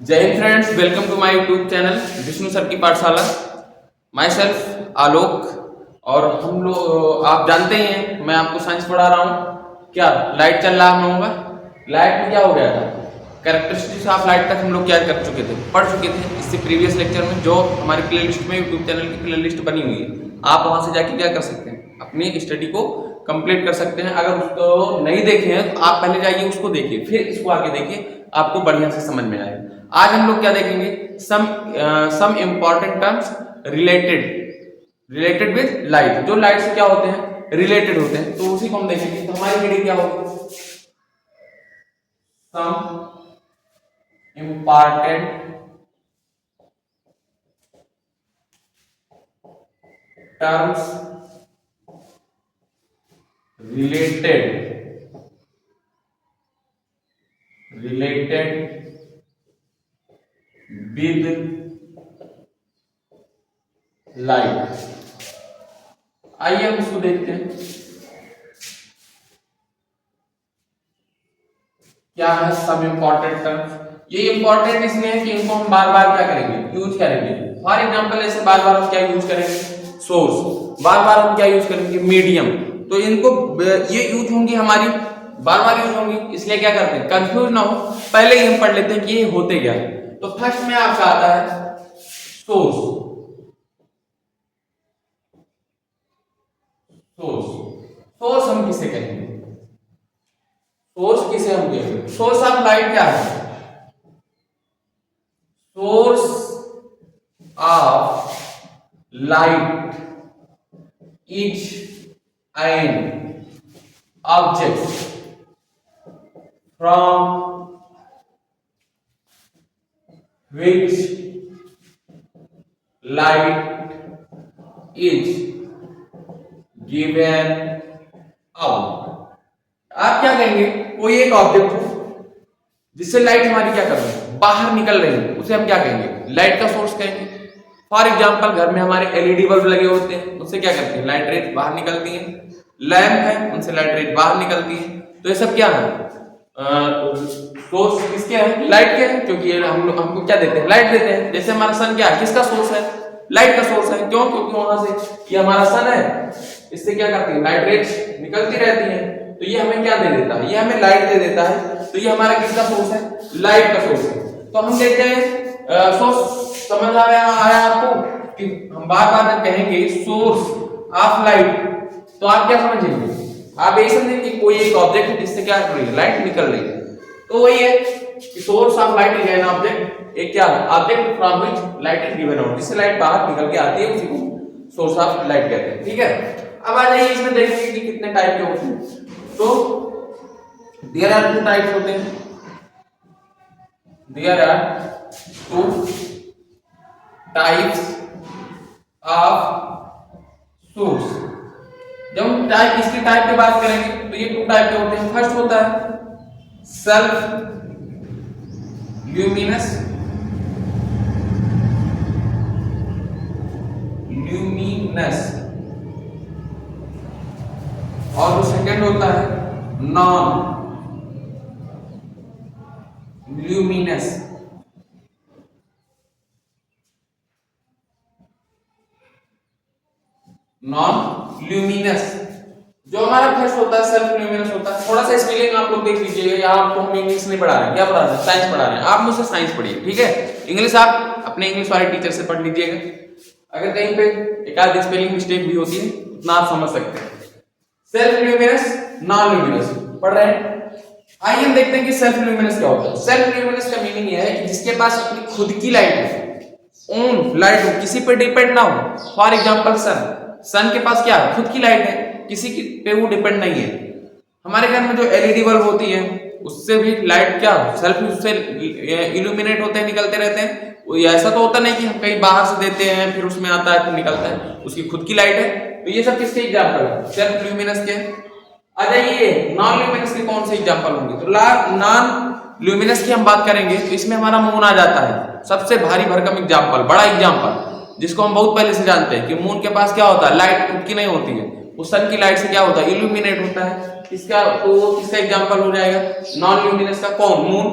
जय हिंद friends, welcome to my YouTube channel Vishnu sir की पाठशाला। Myself Alok. और हम लोग आप जानते ही हैं मैं आपको साइंस पढ़ा रहा हूँ। क्या लाइट चल रहा होगा? लाइट में क्या हो गया था? कैरेक्टरिस्टिक्स ऑफ लाइट तक हम लोग क्या कर चुके थे, पढ़ चुके थे इससे प्रीवियस लेक्चर में, जो हमारी प्ले लिस्ट में यूट्यूब चैनल की प्ले लिस्ट बनी हुई है। आप वहां से जाके क्या कर सकते हैं, अपनी स्टडी को कंप्लीट कर सकते हैं। अगर उसको नहीं देखे हैं तो आप पहले जाइए उसको देखिए, फिर इसको आगे देखिए, आपको बढ़िया से समझ में आएगा। आज हम लोग क्या देखेंगे, some important terms related with light. जो लाइट से क्या होते हैं, रिलेटेड होते हैं, तो उसी को हम देखेंगे। तो हमारी हेडिंग क्या होगी? Some important terms related with light. आइए हम इसको देखते हैं क्या है सम इंपॉर्टेंट टर्म्स। ये इंपॉर्टेंट इसलिए है कि इनको हम बार बार क्या करेंगे, यूज करेंगे। फॉर एग्जांपल ऐसे बार बार हम क्या यूज करेंगे, सोर्स। बार बार हम क्या यूज करेंगे, मीडियम। तो इनको ये यूज होंगी, हमारी बार बार यूज होंगी, इसलिए क्या करते हैं, कंफ्यूज ना हो, पहले ही हम पढ़ लेते हैं कि ये होते क्या है। तो फर्स्ट में आपका आता है सोर्स। सोर्स हम किसे कहेंगे? सोर्स किसे हम कहेंगे? सोर्स ऑफ लाइट क्या है? Source of light is an object from which light is given out। आप क्या कहेंगे, कोई एक ऑब्जेक्ट हो जिससे लाइट हमारी क्या कर रही है, बाहर निकल रही है, उसे हम क्या कहेंगे, लाइट का सोर्स कहेंगे। फॉर एग्जांपल घर में हमारे एलईडी बल्ब लगे होते हैं, उससे क्या करते हैं, लाइट रेज बाहर निकलती है। लैंप है, उनसे लाइट रेज बाहर निकलती है। तो ये सब क्या है, सोर्स किसके हैं, लाइट के हैं, क्योंकि हम लोग हमको क्या देते हैं, लाइट देते हैं। जैसे हमारा सन क्या है, किसका सोर्स है, लाइट का सोर्स है। क्यों? क्योंकि वहां से ये हमारा सन है, इससे क्या करती है, लाइट रेज निकलती रहती है। तो ये हमें क्या दे देता है, ये हमें लाइट दे देता है। तो ये हमारा किसका सोर्स है, लाइट का सोर्स है। तो हम देखते हैं सोर्स समझ आया आपको कि हम बार बार जब कहेंगे सोर्स ऑफ लाइट, तो आप क्या समझेंगे, आप यही समझेंगे कि कोई एक ऑब्जेक्ट है जिससे क्या कर रही है, लाइट निकल रही है। तो वही है कि source of light is an object, एक क्या object from which light is given out, जिससे लाइट बाहर निकल के आती है, उसी को सोर्स ऑफ लाइट कहते हैं। ठीक है, अब आ जाइए इसमें देखेंगे कि कितने टाइप के होते हैं। तो देयर आर टू टाइप्स होते हैं, there are two types of source. जब हम टाइप इसकी टाइप की बात करेंगे तो ये टू टाइप के होते हैं। फर्स्ट होता है सेल्फ ल्यूमिनस और जो सेकंड होता है नॉन ल्यूमिनस। नॉन ल्यूमिनस जो हमारा फर्स्ट होता है सेल्फ ल्यूमिनस होता है। थोड़ा सा स्पेलिंग आप लोग देख लीजिएगा, यहाँ आपको हम इंग्लिश नहीं पढ़ा रहे हैं, क्या पढ़ा रहे हैं, साइंस पढ़ा रहे हैं। आप मुझसे साइंस पढ़िए, ठीक है। इंग्लिश आप अपने इंग्लिश वाले टीचर से पढ़ लीजिएगा। अगर कहीं पे एक आध स्पेलिंग मिस्टेक भी होती है उतना आप समझ सकते हैं। सेल्फ ल्यूमिनस, नॉन ल्यूमिनस पढ़ रहे हैं। आइए हम देखते हैं कि सेल्फ ल्यूमिनस क्या होता है। सेल्फ ल्यूमिनस का मीनिंग यह है कि जिसके पास अपनी खुद की लाइट हो, ओन लाइट हो, किसी पे डिपेंड ना हो। फॉर एग्जांपल सन के पास क्या है, खुद की लाइट है, किसी की पे वो डिपेंड नहीं है। हमारे घर में जो एलईडी बल्ब होती है उससे भी लाइट क्या सेल्फ उससे इल्यूमिनेट होते हैं, निकलते रहते हैं। ऐसा तो होता नहीं कि हम कहीं बाहर से देते हैं फिर उसमें आता है फिर निकलता है, उसकी खुद की लाइट है। तो ये सब किसके एग्जांपल है, सेल्फ ल्यूमिनस के। आ जाइए नॉन ल्यूमिनस के कौन से एग्जांपल होंगे। तो नॉन ल्यूमिनस की हम बात करेंगे तो इसमें हमारा मून आ जाता है, सबसे भारी भरकम एग्जांपल, बड़ा एग्जांपल, जिसको हम बहुत पहले से जानते हैं कि मून के पास क्या होता है, लाइट खुद की नहीं होती है, वो सन की लाइट से क्या होता है, इल्यूमिनेट होता है। इसका तो किसका एग्जांपल हो जाएगा, नॉन ल्यूमिनस का, कौन, मून।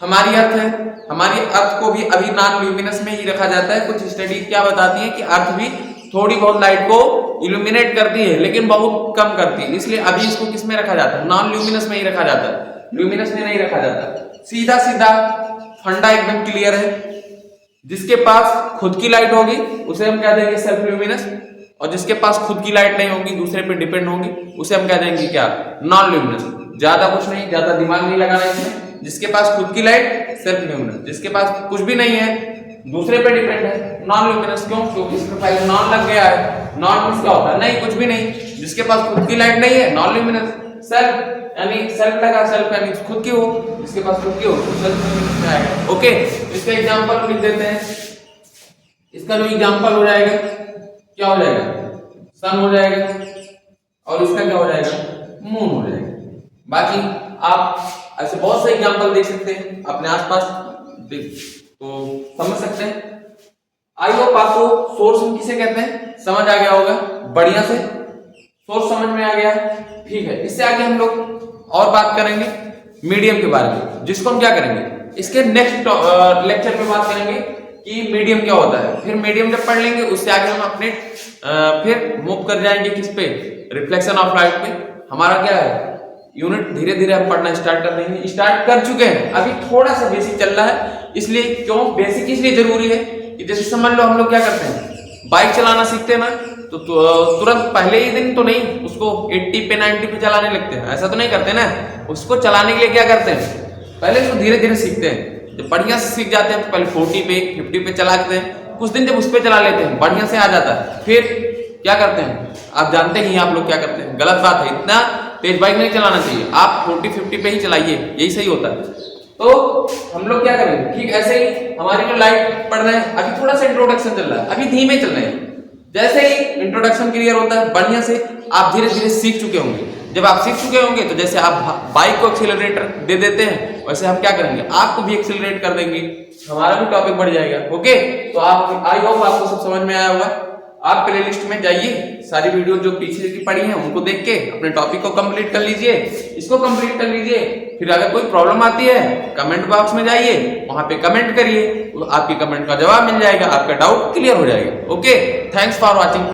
हमारी अर्थ है, हमारी अर्थ को भी अभी नॉन ल्यूमिनस में ही रखा जाता है। कुछ स्टडी क्या बताती है कि अर्थ भी थोड़ी बहुत लाइट को इल्यूमिनेट करती है लेकिन बहुत कम करती है, इसलिए अभी इसको किस में रखा जाता है, नॉन ल्यूमिनस में ही रखा जाता है, ल्यूमिनस में नहीं रखा जाता। सीधा सीधा फंडा एकदम क्लियर है, जिसके पास खुद की लाइट होगी उसे हम कह देंगे सेल्फ ल्यूमिनस, और जिसके पास खुद की लाइट नहीं होगी, दूसरे पे डिपेंड होगी, उसे हम कह देंगे क्या, नॉन ल्यूमिनस। ज्यादा कुछ नहीं, ज्यादा दिमाग नहीं लगाना इसमें। जिसके पास खुद की लाइट सेल्फ ल्यूमिनस, जिसके पास कुछ भी नहीं है, दूसरे पे डिपेंड है, नॉन ल्यूमिनस। क्यों? क्योंकि इसमें पहले नॉन लग गया है। नॉन मींस क्या होता है, नहीं, कुछ भी नहीं। जिसके पास खुद की लाइट नहीं है, नॉन ल्यूमिनस। सेल्फ यानी सेल्फ लगा, सेल्फ यानी खुद की हो, जिसके पास खुद की हो तो सेल्फ ल्यूमिनस में आएगा। ओके, इसका एग्जांपल लिख देते हैं। इसका जो एग्जांपल हो जाएगा क्या हो जाएगा, सन हो जाएगा, और इसका क्या हो जाएगा, मून हो जाएगा। बाकी आप ऐसे बहुत से एग्जांपल देख सकते हैं अपने आसपास, तो समझ सकते हैं। आई होप आपको सोर्स हम किसे कहते हैं समझ आ गया होगा, बढ़िया से सोर्स समझ में आ गया। ठीक है, इससे आगे हम लोग और बात करेंगे मीडियम के बारे में, जिसको हम क्या करेंगे, इसके नेक्स्ट लेक्चर में बात करेंगे कि मीडियम क्या होता है। फिर मीडियम जब पढ़ लेंगे उससे आगे हम अपने फिर मूव कर जाएंगे किस पे, रिफ्लेक्शन ऑफ लाइट पे। हमारा क्या है, यूनिट धीरे धीरे हम पढ़ना स्टार्ट कर देंगे, स्टार्ट कर चुके हैं, अभी थोड़ा सा बेसिक चल रहा है। इसलिए क्यों बेसिक इसलिए जरूरी है कि जैसे समझ लो हम लोग क्या करते हैं, बाइक चलाना सीखते हैं ना, तो तुरंत पहले ही दिन तो नहीं उसको 80 पे 90 पे चलाने लगते हैं, ऐसा तो नहीं करते ना। उसको चलाने के लिए क्या करते हैं, पहले उसको धीरे धीरे सीखते हैं। जब बढ़िया से सीख जाते हैं तो पहले 40 पे 50 पे चलाते हैं, कुछ दिन जब उस पर चला लेते हैं, बढ़िया से आ जाता है, फिर क्या करते हैं, आप जानते ही आप लोग क्या करते हैं, गलत बात है, इतना तेज बाइक नहीं चलाना चाहिए, आप 40-50 पे ही चलाइए, यही सही होता है। तो हम लोग क्या करेंगे, ठीक ऐसे ही हमारी जो लाइट पढ़ रहे हैं, अभी थोड़ा सा इंट्रोडक्शन चल रहा है, अभी धीमे चल रहे हैं। जैसे ही इंट्रोडक्शन क्लियर होता है बढ़िया से, आप धीरे धीरे सीख चुके होंगे। जब आप सीख चुके होंगे तो जैसे आप बाइक को एक्सीलरेटर दे देते हैं, वैसे हम क्या करेंगे, आपको भी एक्सीलरेट कर देंगे, हमारा भी टॉपिक बढ़ जाएगा। ओके, तो आप आई होप आपको सब समझ में आया होगा। आप प्लेलिस्ट में जाइए, सारी वीडियो जो पीछे की पड़ी हैं उनको देख के अपने टॉपिक को कंप्लीट कर लीजिए, इसको कंप्लीट कर लीजिए। फिर अगर कोई प्रॉब्लम आती है कमेंट बॉक्स में जाइए, वहां पे कमेंट करिए, आपकी कमेंट का जवाब मिल जाएगा, आपका डाउट क्लियर हो जाएगा। Okay, thanks for watching.